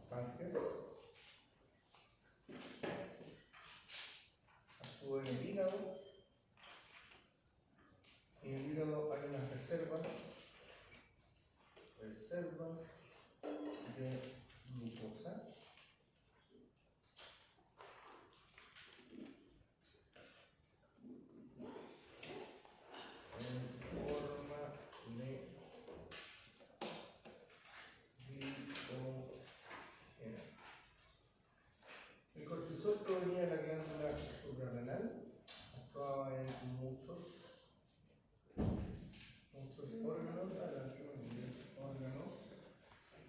páncreas, actúa en el hígado. En el hígado hay unas reservas de glucosa. El cortisol provenía de la glándula suprarrenal, actuaba en muchos órganos,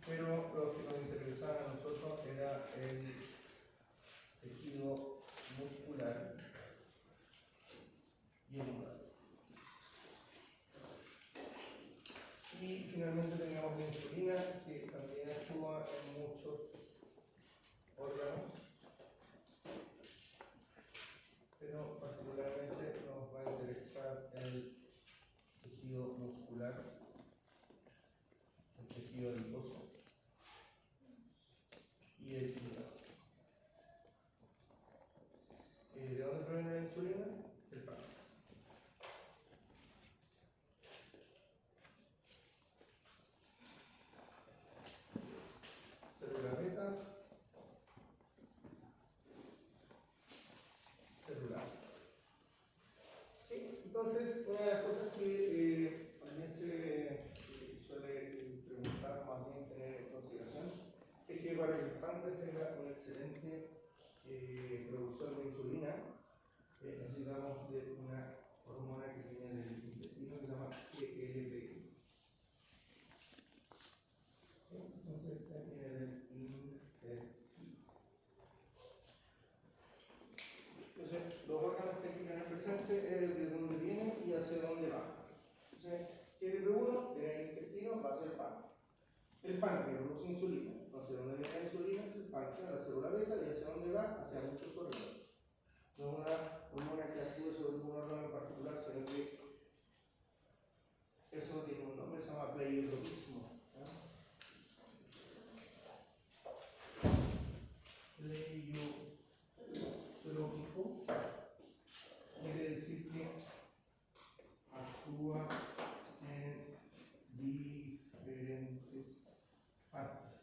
pero lo que nos interesaba a nosotros era el tejido muscular y el hígado. Y finalmente teníamos la insulina, que también actúa en muchos órganos, pero particularmente nos va a interesar el tejido muscular, el tejido adiposo y el hígado. ¿De dónde proviene la insulina? Del páncreas. Célula beta, celular. ¿Sí? Entonces, una de las cosas que también se suele preguntar, más bien tener en consideración, es que para que el páncreas tenga una excelente producción de insulina, necesitamos de una hormona que viene del intestino que se llama GLP. Entonces, esta viene del intestino. Entonces, los órganos que hay que tener presente es de dónde vienen y hacia dónde van. Entonces, GLP1 en el intestino va a ser páncreas. El páncreas produce insulina. Entonces, ¿dónde viene la insulina? El páncreas, la célula beta, y hacia dónde va? Hacia muchos órganos. No es una hormona que actúe sobre un órgano en particular, sino que eso tiene un nombre, se llama pleiotropismo. Pleiotrópico quiere decir que actúa en diferentes partes.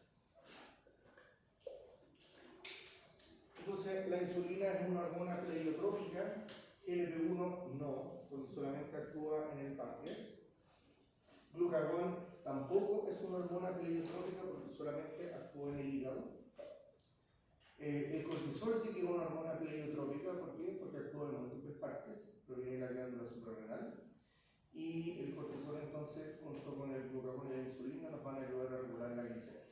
Entonces, la insulina es una hormona pleiotrópica, GLP1 no, porque solamente actúa en el páncreas. Glucagón tampoco es una hormona pleiotrópica porque solamente actúa en el hígado. El cortisol sí que es una hormona pleiotrópica, ¿por qué? Porque actúa en múltiples partes, proviene de la glándula suprarrenal. Y el cortisol entonces, junto con el glucagón y la insulina, nos van a ayudar a regular la glicemia.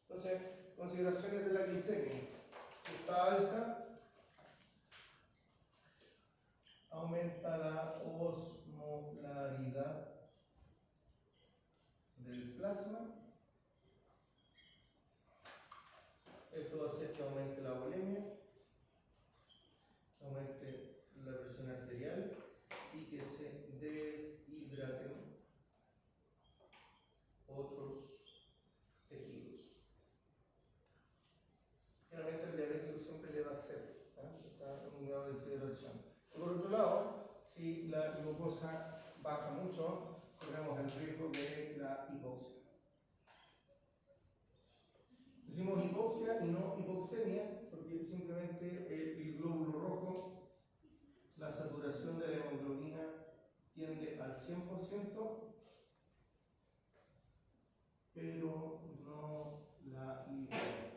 Entonces, consideraciones de la glicemia. Si está alta, aumenta la osmolaridad del plasma. Esto va a hacer que aumente la bulimia, que aumente la presión arterial y que se deshidraten otros tejidos. Generalmente el diabético siempre le da sed, está en un grado de deshidratación. Por otro lado, si la glucosa baja mucho, corremos el riesgo de la hipoxia. Decimos hipoxia y no hipoxemia porque simplemente el glóbulo rojo, la saturación de la hemoglobina tiende al 100%, pero no la hipoxia.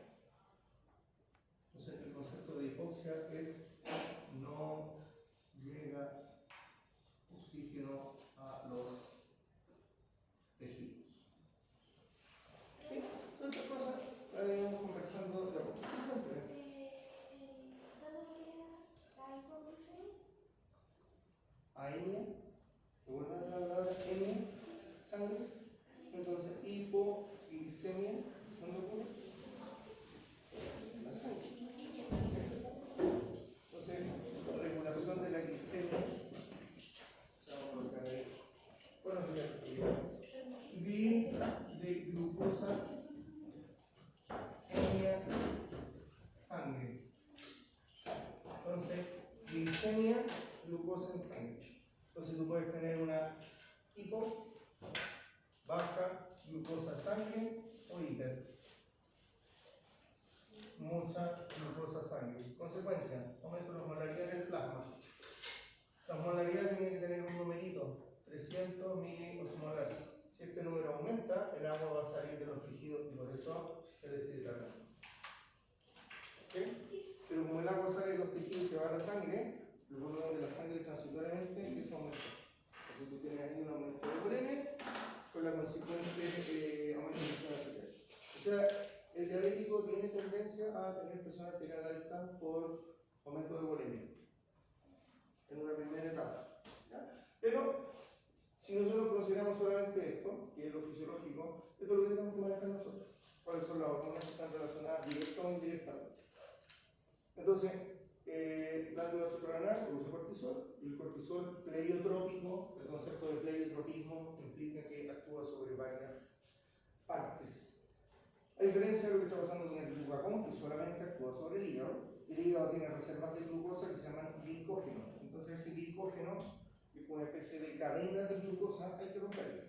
Entonces el concepto de hipoxia es no llega oxígeno a los tejidos. Otra cosa, vamos conversando de a poco. ¿Dónde queda la hipoglucemia? Anemia, ¿recuerdan la palabra anemia? Sangre. Entonces, hipoglicemia hipoglicemia, glucosa en sangre. Entonces tú puedes tener una hipo, baja glucosa en sangre o hiper, mucha glucosa en sangre. Consecuencia, aumento de la osmolaridad en el plasma. La osmolaridad tiene que tener un numerito, 300 miliosmolar. Si este número aumenta, el agua va a salir de los tejidos y por eso se deshidrata. ¿Okay? Pero como el agua sale de los tejidos y se va a la sangre, el volumen de la sangre transitoriamente empieza a aumentar. Entonces tú tienes ahí un aumento de volumen con la consecuente aumento de presión arterial. O sea, el diabético tiene tendencia a tener presión arterial alta por aumento de volumen en una primera etapa. ¿Ya? Pero si nosotros consideramos solamente esto, que es lo fisiológico, esto es lo que tenemos que manejar nosotros. ¿Cuáles son las hormonas que están relacionadas directa o indirectamente? Entonces, glándula suprarrenal produce cortisol, y el cortisol pleiotrópico, el concepto de pleiotropismo implica que actúa sobre varias partes. A diferencia de lo que está pasando con el glucagón, que solamente actúa sobre el hígado tiene reservas de glucosa que se llaman glicógeno. Entonces, ese glicógeno, que es una especie de cadena de glucosa, hay que romperla.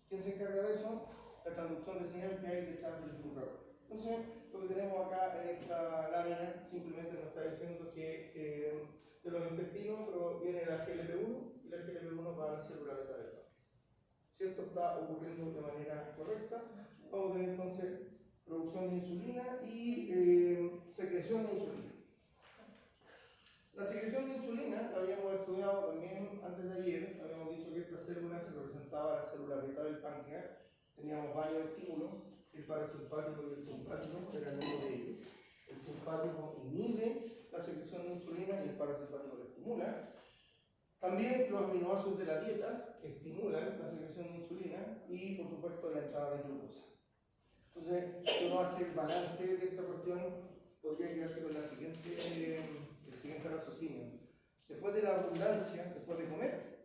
¿Quién se encarga de eso? La transducción de señal que hay detrás del glucagón. Entonces, lo que tenemos acá en esta lámina simplemente nos está diciendo que de los intestinos proviene la GLP-1 y la GLP-1 va a la célula beta del páncreas. Si esto está ocurriendo de manera correcta, vamos a tener entonces producción de insulina y secreción de insulina. La secreción de insulina la habíamos estudiado también antes de ayer. Habíamos dicho que esta célula se representaba la célula beta del páncreas. Teníamos varios estímulos, el parasimpático y el simpático, eran uno de ellos. El simpático inhibe la secreción de insulina y el parasimpático la estimula. También los aminoácidos de la dieta estimulan la secreción de insulina y, por supuesto, la entrada de glucosa. Entonces, si uno hace el balance de esta cuestión, podría quedarse con el siguiente raciocinio. Después de la abundancia, después de comer,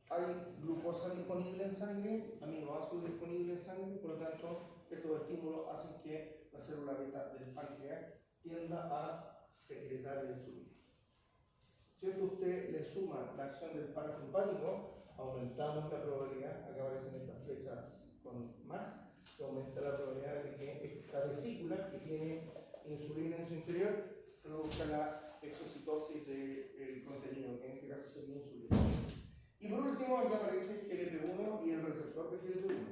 hay glucosa disponible en sangre, aminoácidos disponibles en sangre, por lo tanto, estos estímulos hacen que la célula beta del páncreas tienda a secretar la insulina. Si a usted le suma la acción del parasimpático, aumentamos la probabilidad, acá aparecen estas flechas con más, que aumenta la probabilidad de que esta vesícula que tiene insulina en su interior produzca la exocitosis del contenido, que en este caso sería insulina. Y por último, aquí aparece el GLP-1 y el receptor de GLP-1.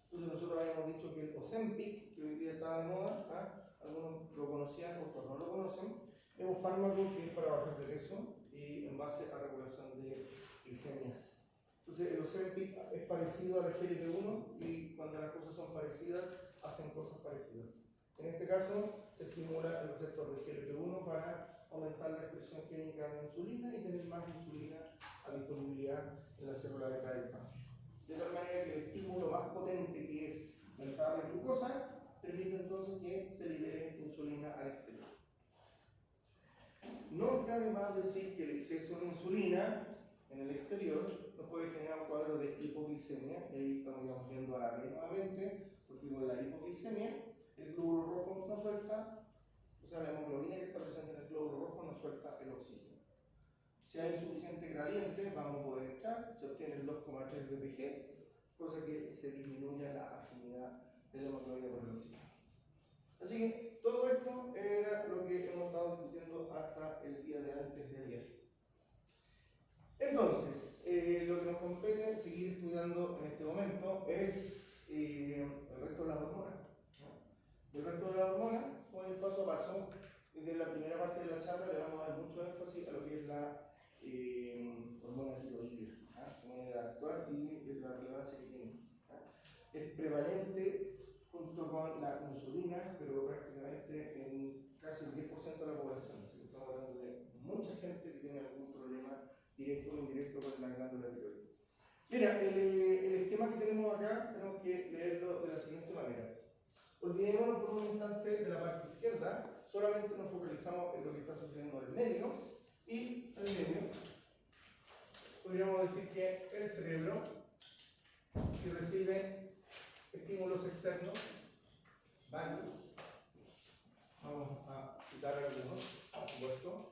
Entonces nosotros habíamos dicho que el Ozempic, que hoy día está de moda, algunos lo conocían, otros no lo conocen, es un fármaco que es para bajar de peso y en base a regulación de glicemias. Entonces el Ozempic es parecido a la GLP-1 y cuando las cosas son parecidas, hacen cosas parecidas. En este caso, se estimula el receptor de GLP-1 para aumentar la expresión génica de insulina y tener más insulina a disponibilidad en la célula beta del páncreas. De tal manera que el estímulo más potente, que es la entrada de glucosa, permite entonces que se libere insulina al exterior. No cabe más decir que el exceso de insulina en el exterior nos puede generar un cuadro de hipoglicemia, y ahí estamos viendo a la B nuevamente, porque con la hipoglicemia el glóbulo rojo no suelta, o sea, la hemoglobina que está presente en el glóbulo rojo no suelta el oxígeno. Si hay suficiente gradiente, vamos a poder entrar, se obtiene el 2,3 ppg, cosa que se disminuye la afinidad de la hemoglobina por el oxígeno. Así que todo esto era lo que hemos estado discutiendo hasta el día de antes de ayer. Entonces, lo que nos compete seguir estudiando en este momento es el resto de las hormonas. El resto de las hormonas, con el paso a paso, desde la primera parte de la charla le vamos a dar mucho énfasis a lo que es la hormona tiroidea, su manera de actuar y la relevancia que tiene. Es prevalente junto con la insulina, pero prácticamente en casi el 10% de la población. Así que estamos hablando de mucha gente que tiene algún problema directo o indirecto con la glándula tiroidea. Mira, el esquema que tenemos acá tenemos que leerlo de la siguiente manera. Olvidémonos por un instante de la parte izquierda, solamente nos focalizamos en lo que está sucediendo en el medio, y en el medio podríamos decir que el cerebro, si recibe estímulos externos, varios, vamos a citar algunos, por supuesto,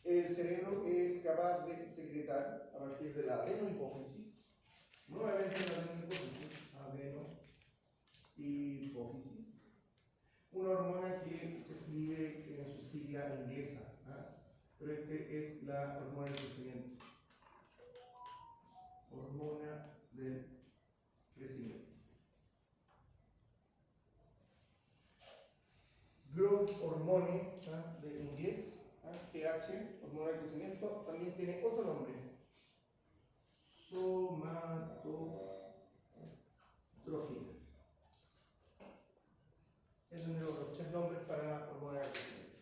el capaz de secretar a partir de la adenohipófisis, nuevamente la adenohipófisis, una hormona que se escribe en su sigla inglesa, ¿ah? Pero este es la hormona del crecimiento. Hormona del crecimiento. Growth hormone, ¿ah? De inglés, ¿ah? GH, hormona del crecimiento, también tiene otro nombre. Somatotrofina. Esos son los 3 nombres para hormona del crecimiento.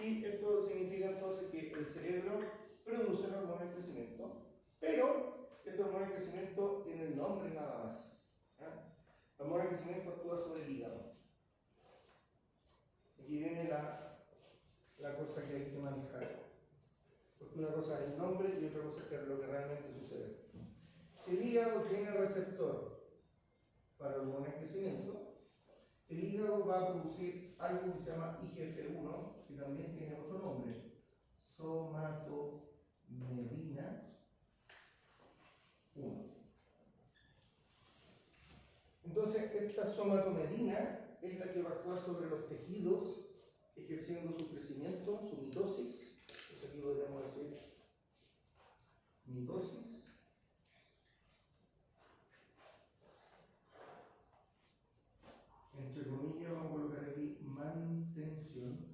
Y esto significa entonces que el cerebro produce la hormona del crecimiento, pero esta hormona del crecimiento tiene el nombre nada más. ¿Ah? La hormona del crecimiento actúa sobre el hígado. Aquí viene la cosa que hay que manejar. Porque una cosa es el nombre y otra cosa es lo que realmente sucede. Si el hígado tiene receptor para la hormona del crecimiento, el hígado va a producir algo que se llama IGF-1, que también tiene otro nombre, somatomedina 1. Entonces, esta somatomedina es la que va a actuar sobre los tejidos, ejerciendo su crecimiento, su mitosis. Entonces, aquí podríamos decir mitosis. Entre comillas, vamos a colocar aquí mantención.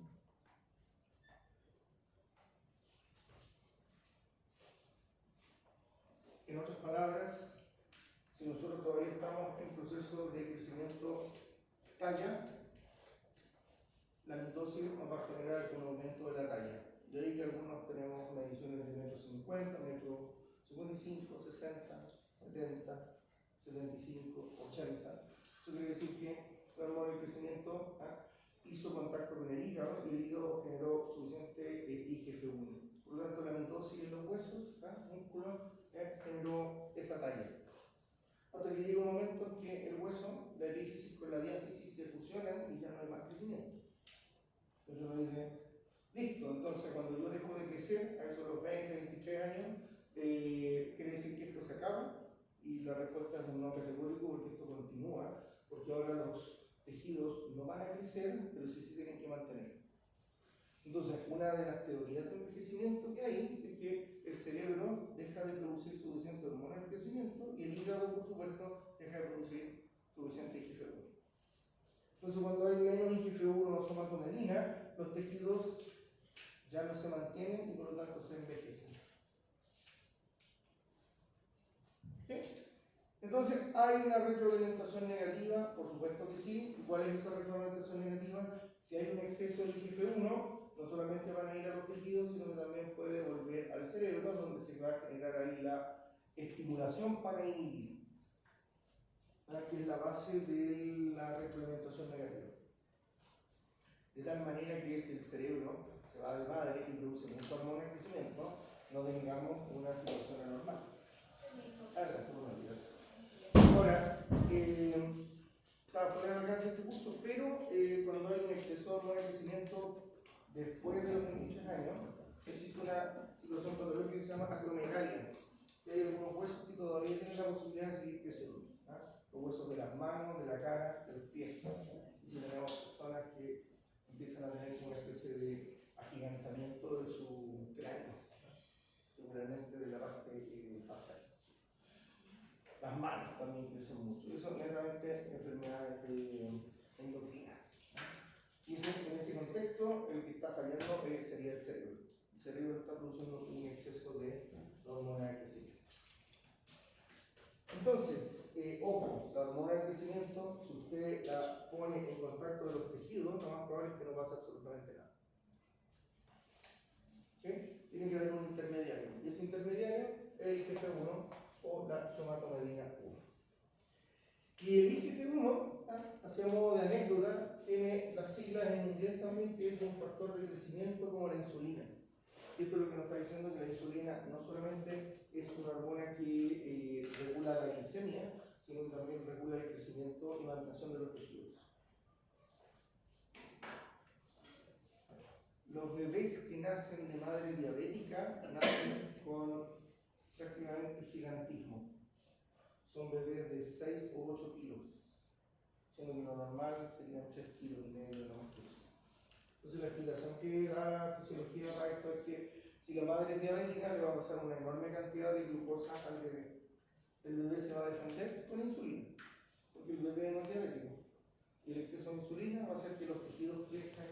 En otras palabras, si nosotros todavía estamos en proceso de crecimiento talla, la mitosis nos va a generar un aumento de la talla. De ahí que algunos tenemos mediciones de metro 50, metro 55, 60, 70, 75, 80. Eso quiere decir que la hormona del crecimiento hizo contacto con el hígado y el hígado generó suficiente IGF-1. Por lo tanto, la mitosis en los huesos, músculos, generó esa talla. Hasta que llega un momento en que el hueso, la epífisis con la diáfisis se fusionan y ya no hay más crecimiento. Entonces uno dice, listo, entonces cuando yo dejo de crecer, a eso de los 20, 23 años, quiere decir que esto se acaba, y la respuesta es un no categórico porque esto continúa, porque ahora los tejidos no van a crecer, pero sí se tienen que mantener. Entonces, una de las teorías del envejecimiento que hay es que el cerebro deja de producir suficiente hormona del crecimiento y el hígado, por supuesto, deja de producir suficiente IGF-1. Entonces, cuando hay menos IGF-1 o somatomedina, los tejidos ya no se mantienen y por lo tanto se envejecen. ¿Sí? Entonces, ¿hay una retroalimentación negativa? Por supuesto que sí. ¿Cuál es esa retroalimentación negativa? Si hay un exceso de IGF-1, no solamente van a ir a los tejidos, sino que también puede volver al cerebro, donde se va a generar ahí la estimulación para inhibir, que es la base de la retroalimentación negativa. De tal manera que si el cerebro se va de madre y produce mucha hormona de crecimiento, no tengamos una situación anormal. Ahora, está fuera del alcance de este curso, pero cuando hay un exceso de hormona de crecimiento después de los 23 años, existe una situación patológica que se llama acromegalia. Hay algunos huesos que todavía tienen la posibilidad de seguir creciendo. Los huesos de las manos, de la cara, de los pies. Y si tenemos personas que empiezan a tener una especie de agigantamiento de su cráneo, seguramente de la parte facial. Las manos también crecen mucho. Eso es realmente enfermedades endocrinas. Y en ese contexto, el que está fallando sería el cerebro. El cerebro está produciendo un exceso de hormona de crecimiento. Entonces, ojo, la hormona de crecimiento, si usted la pone en contacto de los tejidos, lo más probable es que no pase absolutamente nada. ¿Sí? Tiene que haber un intermediario. Y ese intermediario es el IGF-1 o la somatomedina 1. Y el IGF-1, así a modo de anécdota, tiene las siglas en inglés también, que es un factor de crecimiento como la insulina. Y esto es lo que nos está diciendo que la insulina no solamente es una hormona que regula la glicemia, sino que también regula el crecimiento y mantención de los tejidos. Los bebés que nacen de madre diabética nacen con prácticamente gigantismo. Son bebés de 6 o 8 kilos, siendo que lo normal serían 3 kilos y medio, no más que eso. Entonces la explicación que da la fisiología para esto es que si la madre es diabética le va a pasar una enorme cantidad de glucosa al bebé. El bebé se va a defender con insulina, porque el bebé no es diabético. Y el exceso de insulina va a hacer que los tejidos crezcan,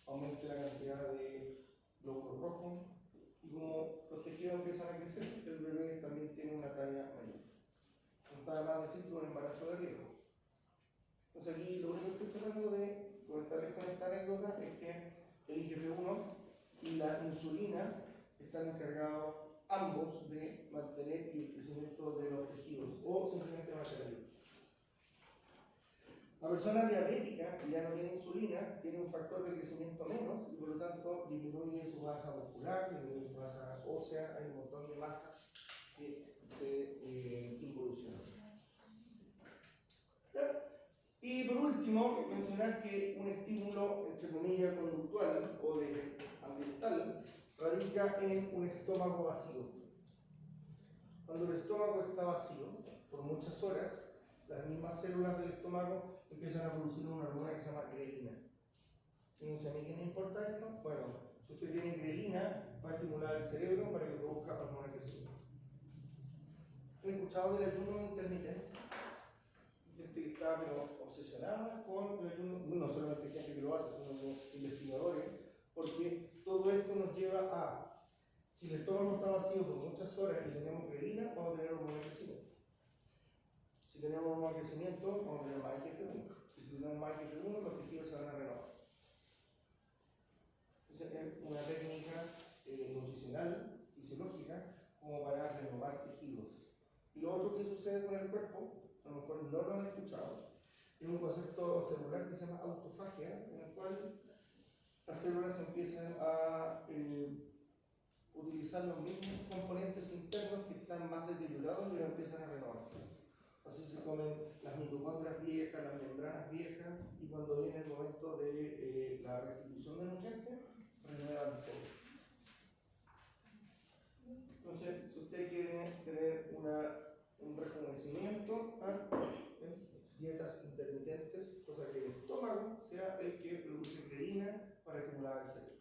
aumente la cantidad de glóbulos rojos, y como los tejidos empiezan a crecer, el bebé también tiene una talla mayor. No está de más decir que un embarazo de riesgo. Entonces aquí lo único que estoy tratando de comentarles con esta anécdota es que el IGF-1 y la insulina están encargados ambos de mantener el crecimiento de los tejidos o simplemente mantenerlos. La persona diabética que ya no tiene insulina tiene un factor de crecimiento menos y por lo tanto disminuye su masa muscular, disminuye su masa ósea, hay un montón de masas que se involucionan. Y por último, mencionar que un estímulo, entre comillas, conductual o de ambiental radica en un estómago vacío. Cuando el estómago está vacío por muchas horas, las mismas células del estómago empiezan a producir una hormona que se llama grelina. ¿Y no sé a mí qué me importa esto? Bueno, si usted tiene grelina, va a estimular el cerebro para que produzca hormona que se llama. ¿Han escuchado del ayuno intermitente? Gente que está obsesionada con el ayuno, no solamente gente que lo hace, sino investigadores, porque todo esto nos lleva a, si el estómago está vacío por muchas horas y tenemos grelina, vamos a tener hormona de crecimiento. Si tenemos hormona de crecimiento, vamos a tener más IGF-1. Y si tenemos más IGF-1, los tejidos se van a renovar. Entonces es una técnica nutricional, fisiológica, como para renovar tejidos. Y lo otro que sucede con el cuerpo, a lo mejor no lo han escuchado, es un concepto celular que se llama autofagia, en el cual las células empiezan a utilizar los mismos componentes internos que están más deteriorados y los empiezan a renovar. Así se comen las mitocondrias viejas, las membranas viejas, y cuando viene el momento de la restitución de nutrientes, renuevan todo. Entonces, si usted quiere tener un rejuvenecimiento, dietas intermitentes, cosa que el estómago sea el que produce grelina para estimular el cerebro.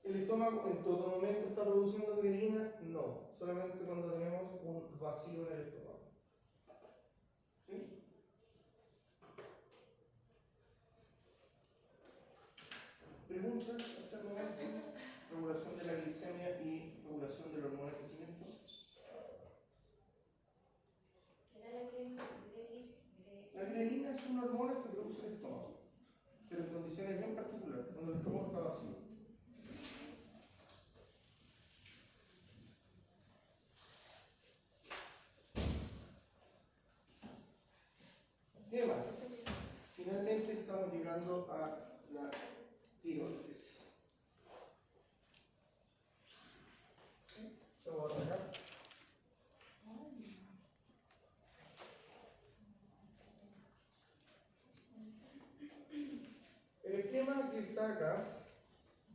¿El estómago en todo momento está produciendo grelina? No, solamente cuando tenemos un vacío en el estómago. ¿Sí? ¿Preguntas hasta el momento? Regulación de la glicemia y regulación de la hormona de crecimiento. La grelina es una hormona que produce el estómago, pero en condiciones bien particulares, cuando el estómago está vacío. ¿Qué más? Finalmente estamos llegando a la tiroides. ¿Se va a atacar? El esquema que está acá,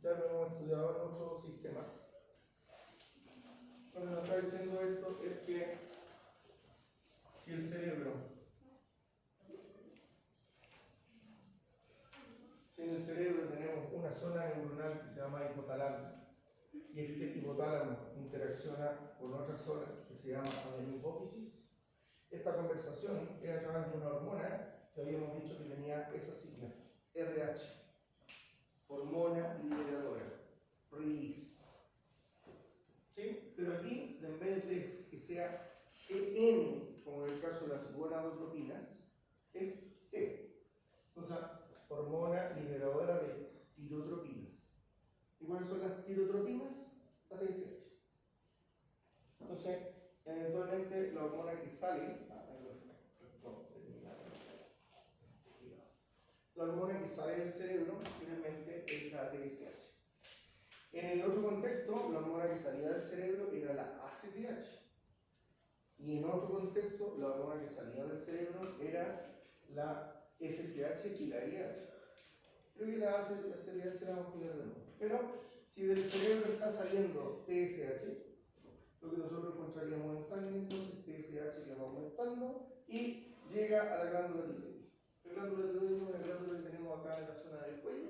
ya lo hemos estudiado en otro sistema. Lo que nos está diciendo esto es que si el cerebro, si en el cerebro tenemos una zona neuronal que se llama hipotálamo, y este hipotálamo interacciona con otra zona que se llama adenopófisis, esta conversación es a través de una hormona que habíamos dicho que tenía esa sigla, RH, hormona liberadora, release. ¿Sí? Pero aquí, en vez de que sea EN, como en el caso de las gonadotropinas, es T. Entonces, hormona liberadora de tirotropinas. ¿Y cuáles son las tirotropinas? La TSH. Entonces, eventualmente la hormona que sale, la hormona que sale del cerebro finalmente es la TSH. En el otro contexto, la hormona que salía del cerebro era la ACTH. Y en otro contexto, la hormona que salía del cerebro era la FSH y la IH. Creo que la CDH la vamos a cuidar de nuevo. Pero si del cerebro está saliendo TSH, lo que nosotros encontraríamos en sangre, entonces TSH que va aumentando y llega a la glándula tiroides. La glándula tiroides es una glándula que tenemos acá en la zona del cuello.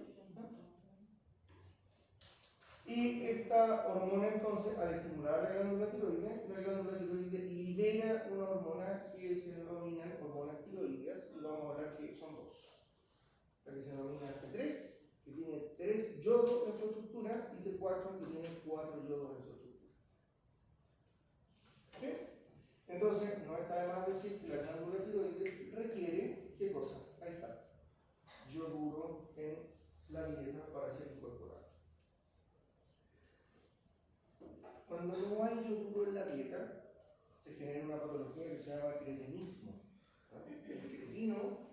Y esta hormona entonces, al estimular la glándula tiroides libera una hormona que se denomina hormonas tiroideas, y vamos a hablar que son dos. La que se denomina T3, que tiene 3 yodos en su estructura, y T4, que tiene 4 yodos en su estructura. ¿Sí? Entonces, no está de más decir que la glándula tiroides requiere, ¿qué cosa? Ahí está, yoduro en la dieta para ser incorporado. Cuando no hay yoduro en la dieta, se genera una patología que se llama cretinismo. El cretino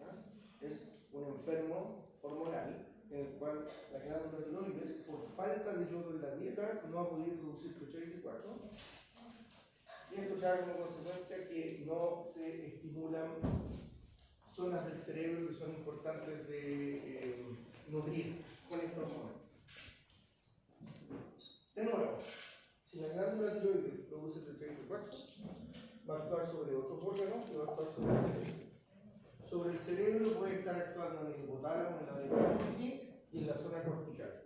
es un enfermo hormonal en el cual la glándula tiroides, por falta de yodo en la dieta, no ha podido producir TH4. Y esto trae como consecuencia que no se estimulan zonas del cerebro que son importantes de nutrir con esta hormona. De nuevo, si la glándula tiroides produce TH4, va a actuar sobre otros órganos y va a actuar sobre el cerebro. Sobre el cerebro puede estar actuando en el hipotálamo, en la hipófisis y en la zona cortical.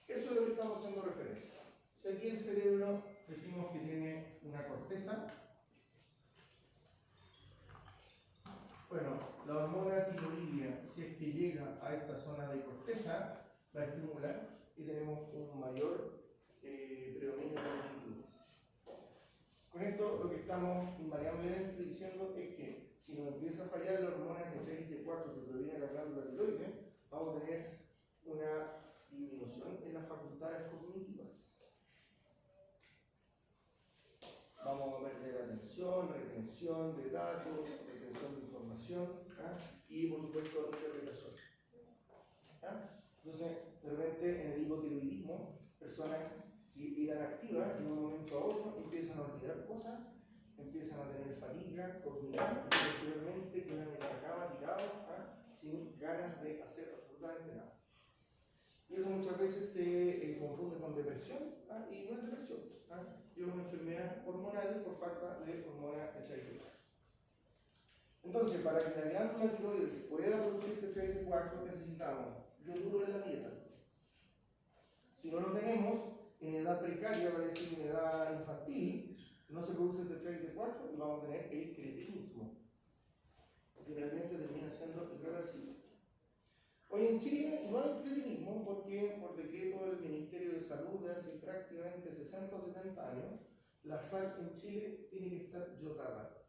Eso es lo que estamos haciendo referencia. Si aquí el cerebro decimos que tiene una corteza, bueno, la hormona tiroidea, si es que llega a esta zona de corteza, va a estimular y tenemos un mayor predominio de líquido. Con esto lo que estamos invariablemente diciendo es que si nos empieza a fallar la hormona TH4 que proviene de la glándula tiroides, vamos a tener una disminución en las facultades cognitivas. Vamos a perder atención, retención de datos, retención de información y por supuesto interpretación. Entonces, de repente en el hipotiroidismo, personas que eran activas en un momento a otro empiezan a olvidar cosas, empiezan a tener fatiga cognitiva y posteriormente quedan en la cama tirados sin ganas de hacer absolutamente nada. Y eso muchas veces se confunde con depresión y no es depresión, es una enfermedad hormonal por falta de hormona TH4. Entonces, para que la glándula tiroides pueda producir TH4 necesitamos yoduro en la dieta. Si no lo tenemos, en edad precaria, vale decir en edad infantil, no se produce TH4 y vamos a tener el cretinismo. Finalmente termina siendo irreversible. Hoy en Chile no hay cretinismo porque por decreto del Ministerio de Salud de hace prácticamente 60 o 70 años, la sal en Chile tiene que estar yodada.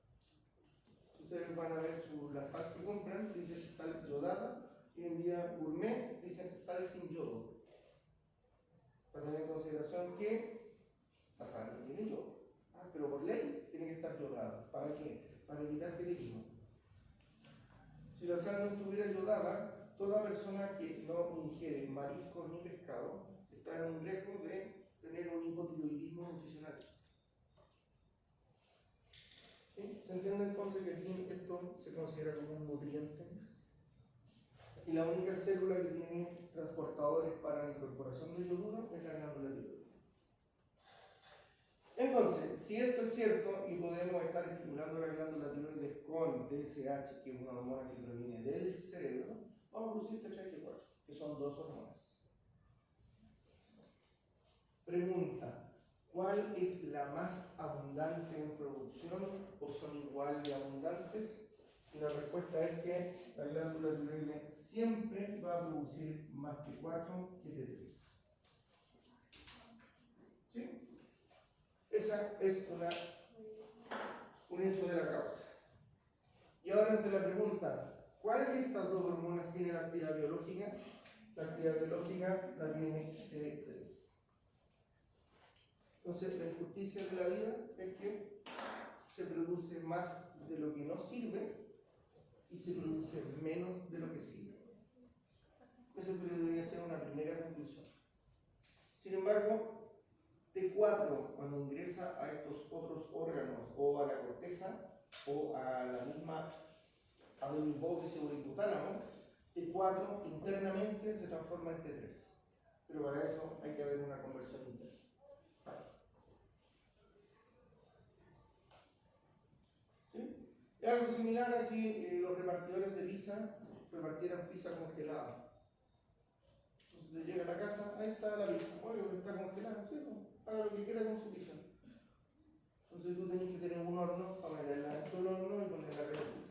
Si ustedes van a ver la sal que compran, dice sal yodada, y hoy en día gourmet dicen sal sin yodo. Para tener en consideración que la sal no tiene yodo, pero por ley tiene que estar yodada. ¿Para qué? Para evitar cretinismo. Si la sal no estuviera yodada, toda persona que no ingiere mariscos ni pescado está en un riesgo de tener un hipotiroidismo nutricional. ¿Sí? ¿Se entiende entonces que aquí esto se considera como un nutriente? Y la única célula que tiene transportadores para la incorporación de yoduro es la glándula tiroides. Entonces, si esto es cierto y podemos estar estimulando la glándula tiroides con TSH, que es una hormona que proviene del cerebro, vamos a producir TH4, que son dos hormonas. Pregunta: ¿cuál es la más abundante en producción o son igual de abundantes? Y la respuesta es que la glándula tiroides siempre va a producir más T4 que T3. ¿Sí? Esa es un hecho de la causa. Y ahora ante la pregunta, ¿cuál de estas dos hormonas tiene la actividad biológica? La actividad biológica la tiene T3. Entonces, la injusticia de la vida es que se produce más de lo que no sirve y se produce menos de lo que sirve. Eso debería ser una primera conclusión. Sin embargo, T4, cuando ingresa a estos otros órganos o a la corteza o a la misma hipófisis o el hipotálamo, T4 internamente se transforma en T3. Pero para eso hay que haber una conversión interna. ¿Sí? Es algo similar a que los repartidores de pizza repartieran pizza congelada. Entonces le llega a la casa, ahí está la pizza. Oye, pero está congelada, ¿sí? Haga lo que quiera con su pizza. Entonces tú tenés que tener un horno para meterla dentro del horno y ponerla calentita.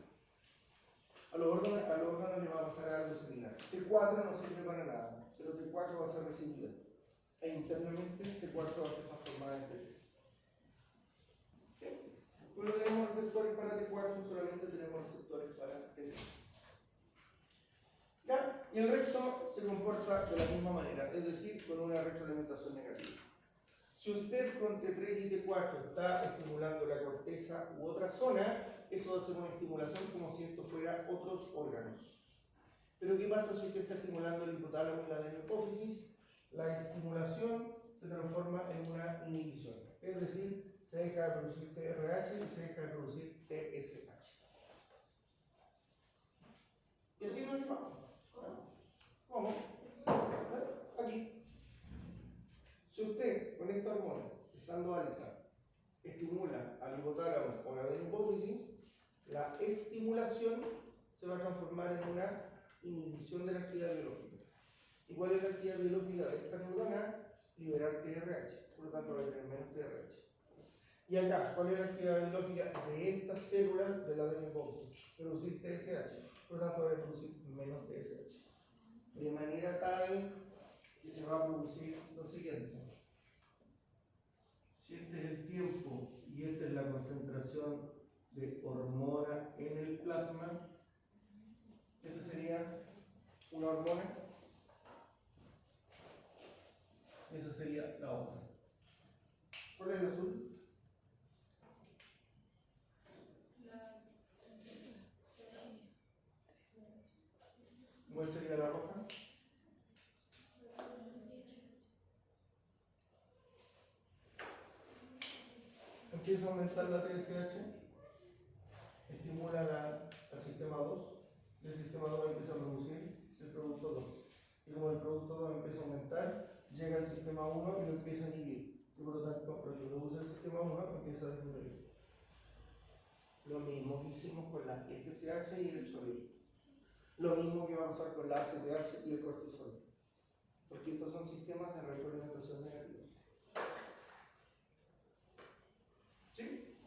A los órganos le va a pasar algo similar. T4 no sirve para nada, pero T4 va a ser recibida. E internamente T4 va a ser transformada en T3. No tenemos receptores para T4, solamente tenemos receptores para T3. ¿Ya? Y el resto se comporta de la misma manera, es decir, con una retroalimentación negativa. Si usted con T3 y T4 está estimulando la corteza u otra zona, eso va a ser una estimulación como si esto fuera otros órganos. Pero ¿qué pasa si usted está estimulando el hipotálamo y la adenohipófisis? La estimulación se transforma en una inhibición, es decir, se deja de producir TRH y se deja de producir TSH. Y así lo llevamos. ¿Cómo? Aquí. Si usted con esta hormona, estando alta, estimula al hipotálamo o la adenohipófisis, la estimulación se va a transformar en una inhibición de la actividad biológica. ¿Y cuál es la actividad biológica de esta neurona? Liberar TRH, por lo tanto va a tener menos TRH. Y acá, ¿cuál es la actividad biológica de estas células de la adenohipófisis? Producir TSH, por lo tanto va a producir menos TSH. De manera tal que se va a producir lo siguiente. Si este es el tiempo y esta es la concentración de hormona en el plasma, esa sería una hormona, y esa sería la otra. ¿Cuál es el azul? ¿Cuál sería la roja? Empieza a aumentar la TSH, estimula al sistema 2, y el sistema 2 empieza a producir el producto 2. Y como el producto 2 empieza a aumentar, llega al sistema 1 y lo empieza a inhibir. Y por lo tanto, lo que produce el sistema 1 empieza a disminuir. Lo mismo que hicimos con la FSH y el HOL. Lo mismo que va a pasar con la ACTH y el cortisol. Porque estos son sistemas de retroalimentación negativa. ¿Sí?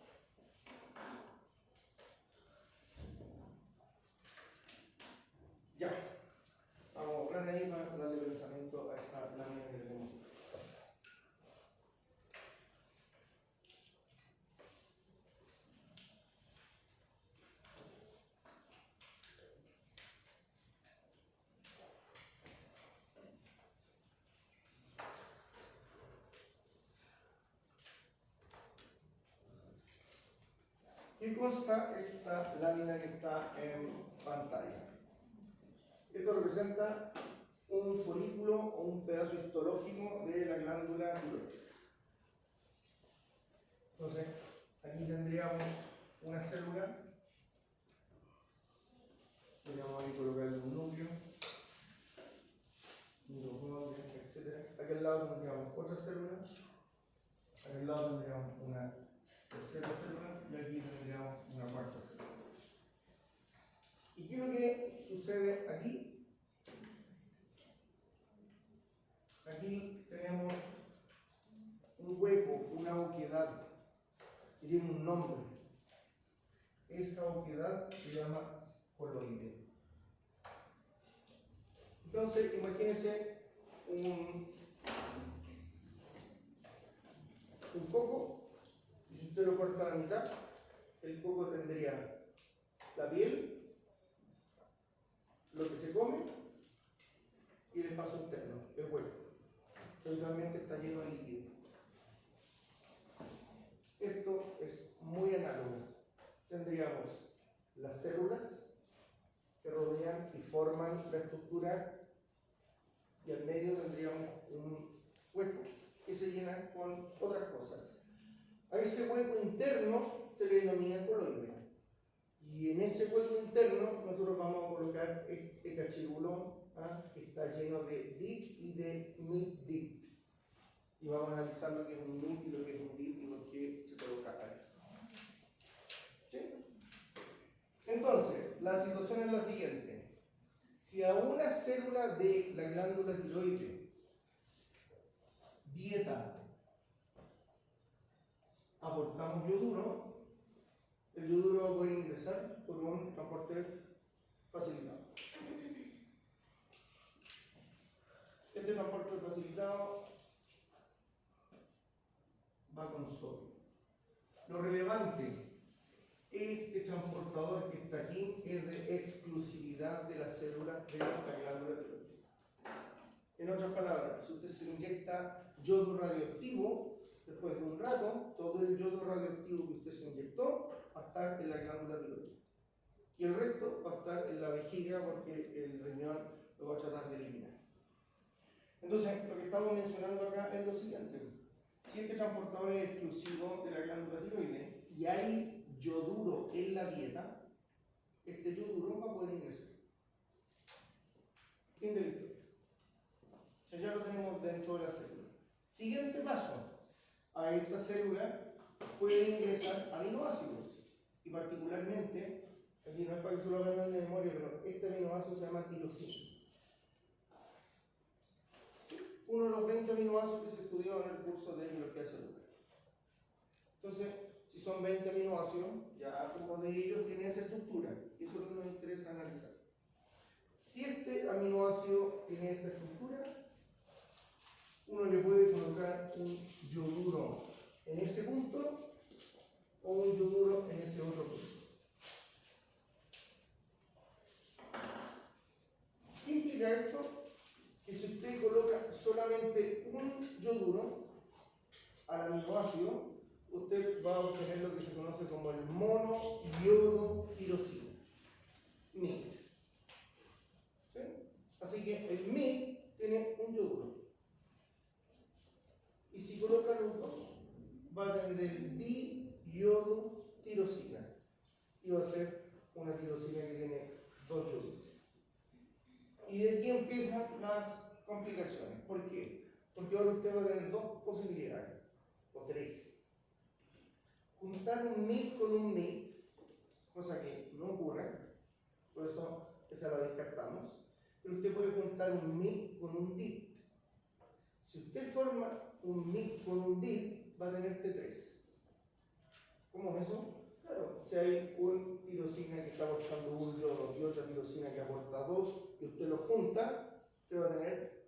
Ya. Vamos a hablar ahí para darle pensamiento a esta lámina que tenemos. ¿Qué consta esta lámina que está en pantalla? Esto representa un folículo o un pedazo histológico de la glándula tiroides. Entonces, aquí tendríamos una célula. Podríamos ahí colocarle un núcleo, mitocondria, etc. Aquí al lado tendríamos otra célula. Aquí al lado tendríamos una tercera célula y aquí tendríamos una cuarta célula. ¿Y qué es lo que sucede aquí? Aquí tenemos un hueco, una oquedad, que tiene un nombre. Esa oquedad se llama coloide. Entonces, imagínense un coco, y si usted lo corta a la mitad, el coco tendría la piel, lo que se come y el espacio interno, el hueco, que habitualmente está lleno de líquido. Esto es muy análogo. Tendríamos las células que rodean y forman la estructura y al medio tendríamos un hueco que se llena con otras cosas. A ese hueco interno se le denomina coloide y en ese hueco interno nosotros vamos a colocar este cachirulón, que está lleno de DIP y de MID-DIP. Y vamos a analizar lo que es un MID y lo que es un DIP y por qué se coloca ahí. ¿Sí? Entonces, la situación es la siguiente. Si a una célula de la glándula tiroides dieta aportamos yoduro, el yoduro va a poder ingresar por un transporte facilitado. Este transporte facilitado va con sodio. Lo relevante, este transportador que está aquí es de exclusividad de la célula de la glándula tiroides. En otras palabras, si usted se inyecta yodo radioactivo, después de un rato, todo el yodo radioactivo que usted se inyectó va a estar en la glándula tiroides. Y el resto va a estar en la vejiga porque el riñón lo va a tratar de eliminar. Entonces, lo que estamos mencionando acá es lo siguiente. Si este transportador es exclusivo de la glándula tiroides y hay yoduro en la dieta, este yoduro va a poder ingresar. Fin de la historia. Ya lo tenemos dentro de la célula. Siguiente paso. A esta célula puede ingresar aminoácidos. Y particularmente, aquí no es para que se lo aprendan de memoria, pero este aminoácido se llama tirosina. Uno de los 20 aminoácidos que se estudió en el curso de biología celular. Entonces, si son 20 aminoácidos, ya uno de ellos tiene esa estructura. Y eso es lo que nos interesa analizar. Si este aminoácido tiene esta estructura, uno le puede colocar un yoduro en ese punto o un yoduro en ese otro punto. ¿Qué implica esto? Que si usted coloca solamente un yoduro al aminoácido, usted va a obtener lo que se conoce como el monoyodotirosina, MIT. ¿Sí? Así que el MIT tiene un yoduro. Y si coloca los dos, va a tener el diyodotirosina. Y va a ser una tirosina que tiene dos yodos. Y de aquí empiezan las complicaciones. ¿Por qué? Porque ahora usted va a tener dos posibilidades, o tres. Juntar un MIT con un MIT, cosa que no ocurre, por eso esa la descartamos. Pero usted puede juntar un MIT con un DIT. Si usted forma un MIT con un DIT, va a tener T3. ¿Cómo es eso? Claro, si hay una tirosina que está aportando un yodo y otra tirosina que aporta dos, y usted los junta, usted va a tener